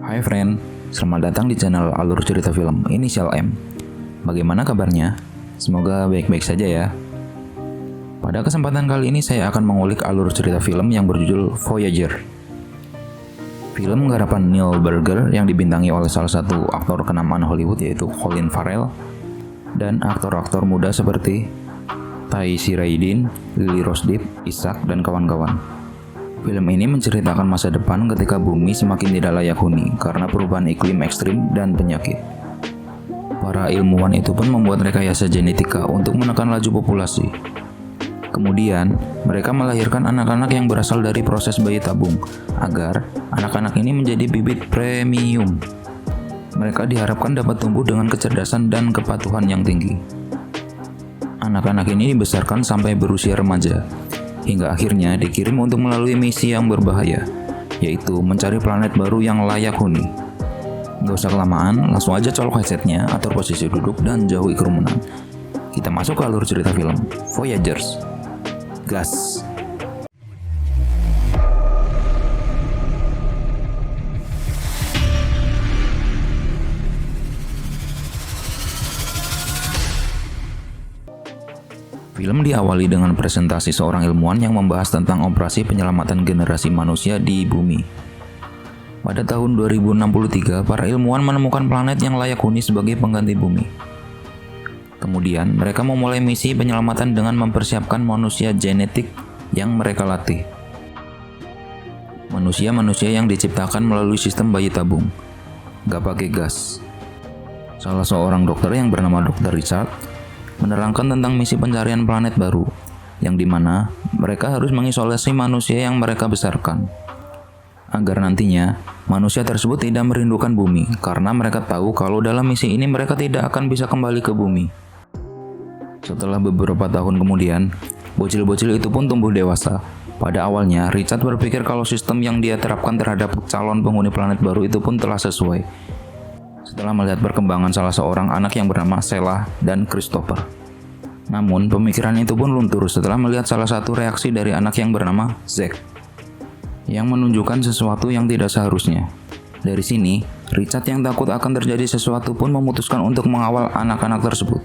Hai friend, selamat datang di channel Alur Cerita Film Inisial M. Bagaimana kabarnya? Semoga baik-baik saja ya. Pada kesempatan kali ini saya akan mengulik alur cerita film yang berjudul Voyager. Film garapan Neil Burger yang dibintangi oleh salah satu aktor kenamaan Hollywood yaitu Colin Farrell dan aktor-aktor muda seperti Tai Shiraidin, Lily Rose Depp, Ishak, dan kawan-kawan. Film ini menceritakan masa depan ketika bumi semakin tidak layak huni karena perubahan iklim ekstrim dan penyakit. Para ilmuwan itu pun membuat rekayasa genetika untuk menekan laju populasi. Kemudian, mereka melahirkan anak-anak yang berasal dari proses bayi tabung, agar anak-anak ini menjadi bibit premium. Mereka diharapkan dapat tumbuh dengan kecerdasan dan kepatuhan yang tinggi. Anak-anak ini dibesarkan sampai berusia remaja, hingga akhirnya dikirim untuk melalui misi yang berbahaya, yaitu mencari planet baru yang layak huni. Gak usah kelamaan, langsung aja colok headsetnya, atur posisi duduk, dan jauhi kerumunan. Kita masuk ke alur cerita film, Voyagers. Gas! Film diawali dengan presentasi seorang ilmuwan yang membahas tentang operasi penyelamatan generasi manusia di bumi. Pada tahun 2063, para ilmuwan menemukan planet yang layak huni sebagai pengganti bumi. Kemudian, mereka memulai misi penyelamatan dengan mempersiapkan manusia genetik yang mereka latih. Manusia-manusia yang diciptakan melalui sistem bayi tabung, gak pakai gas. Salah seorang dokter yang bernama Dr. Richard menerangkan tentang misi pencarian planet baru, yang dimana mereka harus mengisolasi manusia yang mereka besarkan, agar nantinya manusia tersebut tidak merindukan bumi, karena mereka tahu kalau dalam misi ini mereka tidak akan bisa kembali ke bumi. Setelah beberapa tahun kemudian, bocil-bocil itu pun tumbuh dewasa. Pada awalnya, Richard berpikir kalau sistem yang dia terapkan terhadap calon penghuni planet baru itu pun telah sesuai. Setelah melihat perkembangan salah seorang anak yang bernama Sheila dan Christopher. Namun, pemikiran itu pun luntur setelah melihat salah satu reaksi dari anak yang bernama Zack, yang menunjukkan sesuatu yang tidak seharusnya. Dari sini, Richard yang takut akan terjadi sesuatu pun memutuskan untuk mengawal anak-anak tersebut.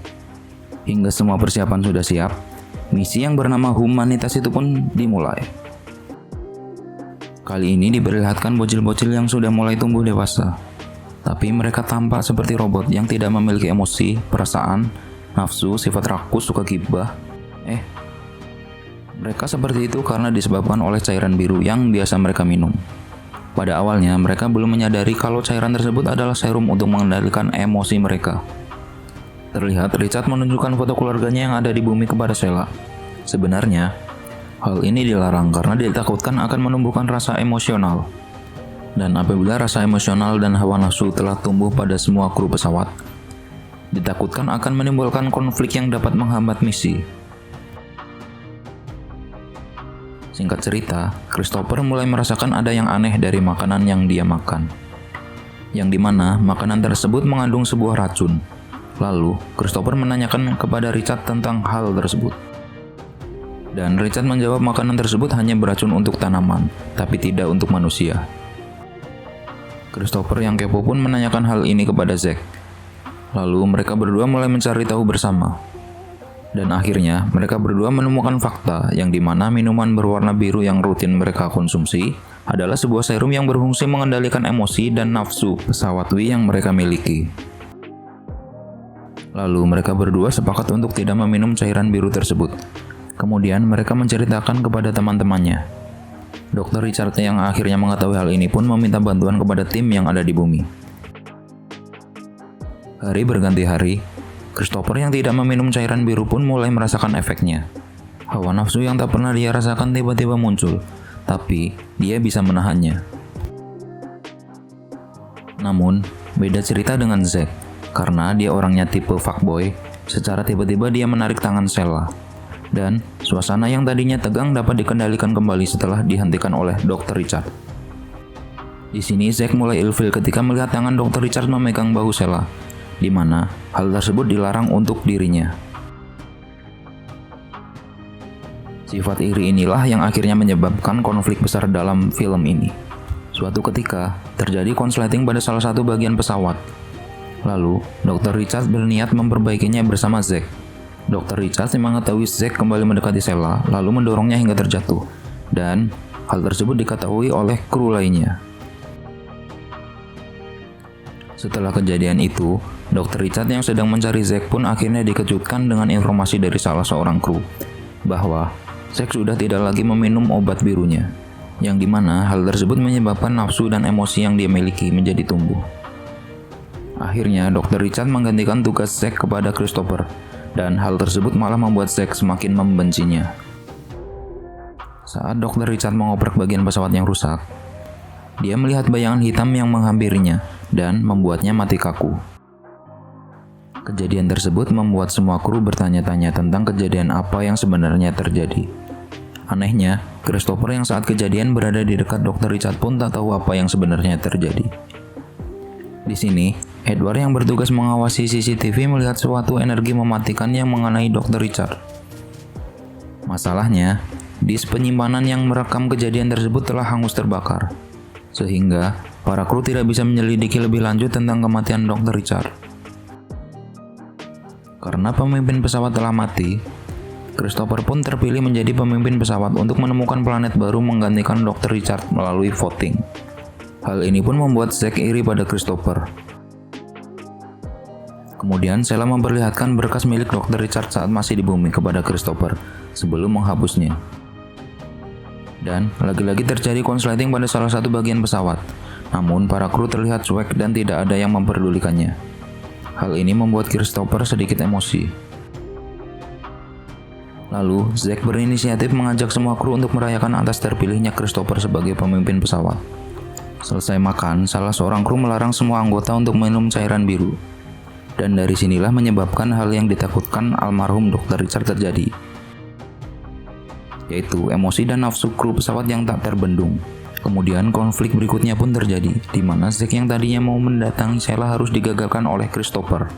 Hingga semua persiapan sudah siap, misi yang bernama Humanitas itu pun dimulai. Kali ini diperlihatkan bocil-bocil yang sudah mulai tumbuh dewasa. Tapi mereka tampak seperti robot yang tidak memiliki emosi, perasaan, nafsu, sifat rakus, suka gibah. Mereka seperti itu karena disebabkan oleh cairan biru yang biasa mereka minum. Pada awalnya, mereka belum menyadari kalau cairan tersebut adalah serum untuk mengendalikan emosi mereka. Terlihat Richard menunjukkan foto keluarganya yang ada di bumi kepada Sheila. Sebenarnya, hal ini dilarang karena ditakutkan akan menumbuhkan rasa emosional. Dan apabila rasa emosional dan hawa nafsu telah tumbuh pada semua kru pesawat, ditakutkan akan menimbulkan konflik yang dapat menghambat misi. Singkat cerita, Christopher mulai merasakan ada yang aneh dari makanan yang dia makan, yang dimana makanan tersebut mengandung sebuah racun. Lalu, Christopher menanyakan kepada Richard tentang hal tersebut. Dan Richard menjawab makanan tersebut hanya beracun untuk tanaman, tapi tidak untuk manusia. Christopher yang kepo pun menanyakan hal ini kepada Zack. Lalu mereka berdua mulai mencari tahu bersama. Dan akhirnya mereka berdua menemukan fakta yang dimana minuman berwarna biru yang rutin mereka konsumsi adalah sebuah serum yang berfungsi mengendalikan emosi dan nafsu pesawatwi yang mereka miliki. Lalu mereka berdua sepakat untuk tidak meminum cairan biru tersebut. Kemudian mereka menceritakan kepada teman-temannya. Dr. Richard yang akhirnya mengetahui hal ini pun meminta bantuan kepada tim yang ada di bumi. Hari berganti hari, Christopher yang tidak meminum cairan biru pun mulai merasakan efeknya. Hawa nafsu yang tak pernah dia rasakan tiba-tiba muncul, tapi dia bisa menahannya. Namun, beda cerita dengan Zack, karena dia orangnya tipe fuckboy. Secara tiba-tiba dia menarik tangan Sheila. Dan suasana yang tadinya tegang dapat dikendalikan kembali setelah dihentikan oleh Dr. Richard. Di sini Zack mulai ilfil ketika melihat tangan Dr. Richard memegang bahu Sheila, di mana hal tersebut dilarang untuk dirinya. Sifat iri inilah yang akhirnya menyebabkan konflik besar dalam film ini. Suatu ketika, terjadi konsleting pada salah satu bagian pesawat. Lalu, Dr. Richard berniat memperbaikinya bersama Zack. Dr. Richard mengetahui Zack kembali mendekati Sheila, lalu mendorongnya hingga terjatuh. Dan, hal tersebut diketahui oleh kru lainnya. Setelah kejadian itu, Dr. Richard yang sedang mencari Zack pun akhirnya dikejutkan dengan informasi dari salah seorang kru, bahwa Zack sudah tidak lagi meminum obat birunya, yang dimana hal tersebut menyebabkan nafsu dan emosi yang dia miliki menjadi tumbuh. Akhirnya, Dr. Richard menggantikan tugas Zack kepada Christopher, dan hal tersebut malah membuat Zack semakin membencinya. Saat Dr. Richard mengoprek bagian pesawat yang rusak, dia melihat bayangan hitam yang menghampirinya dan membuatnya mati kaku. Kejadian tersebut membuat semua kru bertanya-tanya tentang kejadian apa yang sebenarnya terjadi. Anehnya, Christopher yang saat kejadian berada di dekat Dr. Richard pun tak tahu apa yang sebenarnya terjadi. Di sini, Edward yang bertugas mengawasi CCTV melihat suatu energi mematikan yang mengenai Dr. Richard. Masalahnya, disk penyimpanan yang merekam kejadian tersebut telah hangus terbakar, sehingga para kru tidak bisa menyelidiki lebih lanjut tentang kematian Dr. Richard. Karena pemimpin pesawat telah mati, Christopher pun terpilih menjadi pemimpin pesawat untuk menemukan planet baru menggantikan Dr. Richard melalui voting. Hal ini pun membuat Zack iri pada Christopher. Kemudian Sheila memperlihatkan berkas milik Dr. Richard saat masih di bumi kepada Christopher sebelum menghapusnya. Dan lagi-lagi terjadi konsleting pada salah satu bagian pesawat. Namun para kru terlihat cuek dan tidak ada yang memperdulikannya. Hal ini membuat Christopher sedikit emosi. Lalu, Zack berinisiatif mengajak semua kru untuk merayakan atas terpilihnya Christopher sebagai pemimpin pesawat. Selesai makan, salah seorang kru melarang semua anggota untuk minum cairan biru. Dan dari sinilah menyebabkan hal yang ditakutkan almarhum Dr. Richard terjadi, yaitu emosi dan nafsu kru pesawat yang tak terbendung. Kemudian konflik berikutnya pun terjadi, di mana Zack yang tadinya mau mendatangi Sheila harus digagalkan oleh Christopher.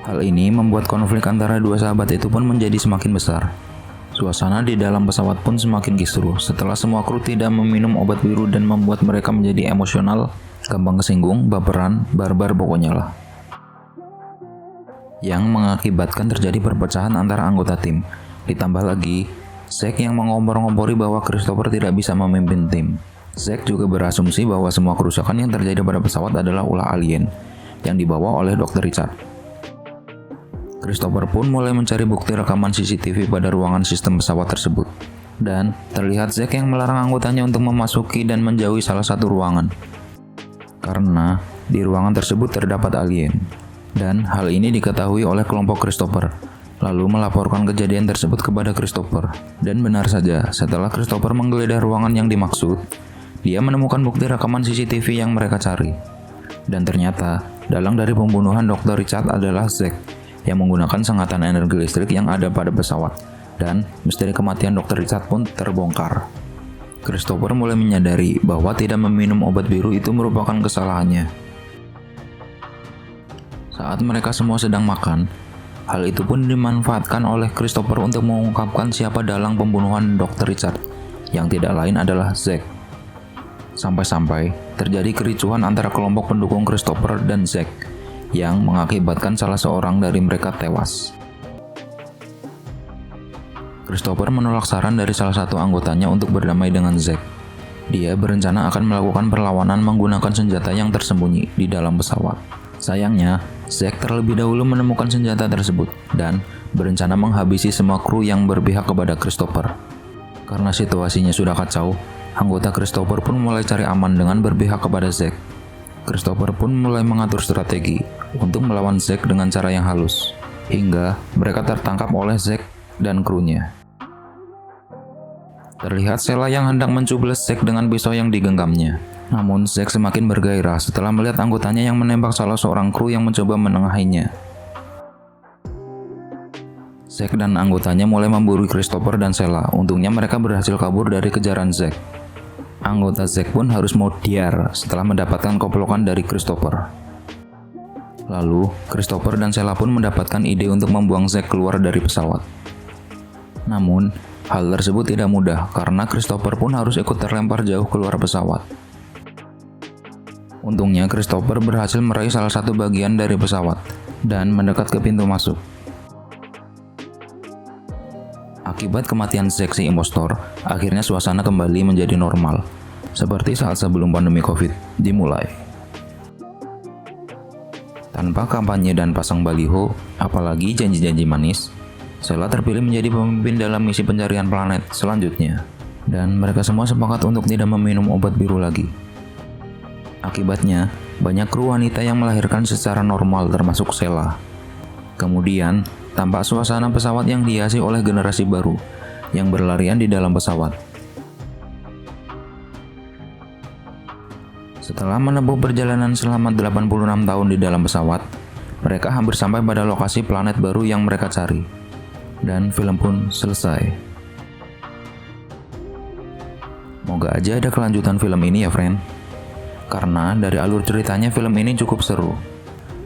Hal ini membuat konflik antara dua sahabat itu pun menjadi semakin besar. Suasana di dalam pesawat pun semakin kisruh setelah semua kru tidak meminum obat biru dan membuat mereka menjadi emosional, gampang kesinggung, baperan, barbar pokoknya lah. Yang mengakibatkan terjadi perpecahan antara anggota tim. Ditambah lagi, Zack yang mengompor-ngompori bahwa Christopher tidak bisa memimpin tim. Zack juga berasumsi bahwa semua kerusakan yang terjadi pada pesawat adalah ulah alien yang dibawa oleh Dr. Richard. Christopher pun mulai mencari bukti rekaman CCTV pada ruangan sistem pesawat tersebut. Dan terlihat Zack yang melarang anggotanya untuk memasuki dan menjauhi salah satu ruangan. Karena di ruangan tersebut terdapat alien. Dan hal ini diketahui oleh kelompok Christopher. Lalu melaporkan kejadian tersebut kepada Christopher. Dan benar saja, setelah Christopher menggeledah ruangan yang dimaksud, dia menemukan bukti rekaman CCTV yang mereka cari. Dan ternyata, dalang dari pembunuhan Dr. Richard adalah Zack, yang menggunakan sengatan energi listrik yang ada pada pesawat, dan misteri kematian Dr. Richard pun terbongkar. Christopher mulai menyadari bahwa tidak meminum obat biru itu merupakan kesalahannya. Saat mereka semua sedang makan, hal itu pun dimanfaatkan oleh Christopher untuk mengungkapkan siapa dalang pembunuhan Dr. Richard, yang tidak lain adalah Zack. Sampai-sampai terjadi kericuhan antara kelompok pendukung Christopher dan Zack, yang mengakibatkan salah seorang dari mereka tewas. Christopher menolak saran dari salah satu anggotanya untuk berdamai dengan Zack. Dia berencana akan melakukan perlawanan menggunakan senjata yang tersembunyi di dalam pesawat. Sayangnya, Zack terlebih dahulu menemukan senjata tersebut dan berencana menghabisi semua kru yang berpihak kepada Christopher. Karena situasinya sudah kacau, anggota Christopher pun mulai cari aman dengan berpihak kepada Zack. Christopher pun mulai mengatur strategi untuk melawan Zack dengan cara yang halus, hingga mereka tertangkap oleh Zack dan krunya. Terlihat Sheila yang hendak mencublas Zack dengan pisau yang digenggamnya. Namun Zack semakin bergairah setelah melihat anggotanya yang menembak salah seorang kru yang mencoba menengahinya. Zack dan anggotanya mulai memburu Christopher dan Sheila. Untungnya mereka berhasil kabur dari kejaran Zack. Anggota Zack pun harus modiar setelah mendapatkan koplokan dari Christopher. Lalu, Christopher dan Sheila pun mendapatkan ide untuk membuang Zack keluar dari pesawat. Namun, Hal tersebut tidak mudah karena Christopher pun harus ikut terlempar jauh keluar pesawat. Untungnya Christopher berhasil meraih salah satu bagian dari pesawat dan mendekat ke pintu masuk. Akibat kematian seksi impostor, akhirnya suasana kembali menjadi normal, seperti saat sebelum pandemi COVID dimulai. Tanpa kampanye dan pasang baliho, apalagi janji-janji manis, Sheila terpilih menjadi pemimpin dalam misi pencarian planet selanjutnya. Dan mereka semua sepakat untuk tidak meminum obat biru lagi. Akibatnya, banyak kru wanita yang melahirkan secara normal termasuk Sheila. Kemudian, tampak suasana pesawat yang dihiasi oleh generasi baru yang berlarian di dalam pesawat. Setelah menempuh perjalanan selama 86 tahun di dalam pesawat, mereka hampir sampai pada lokasi planet baru yang mereka cari. Dan film pun selesai. Moga aja ada kelanjutan film ini ya friend. Karena dari alur ceritanya film ini cukup seru.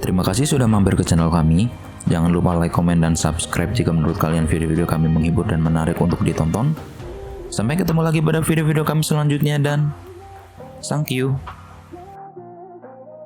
Terima kasih sudah mampir ke channel kami. Jangan lupa like, komen, dan subscribe jika menurut kalian video-video kami menghibur dan menarik untuk ditonton. Sampai ketemu lagi pada video-video kami selanjutnya dan thank you.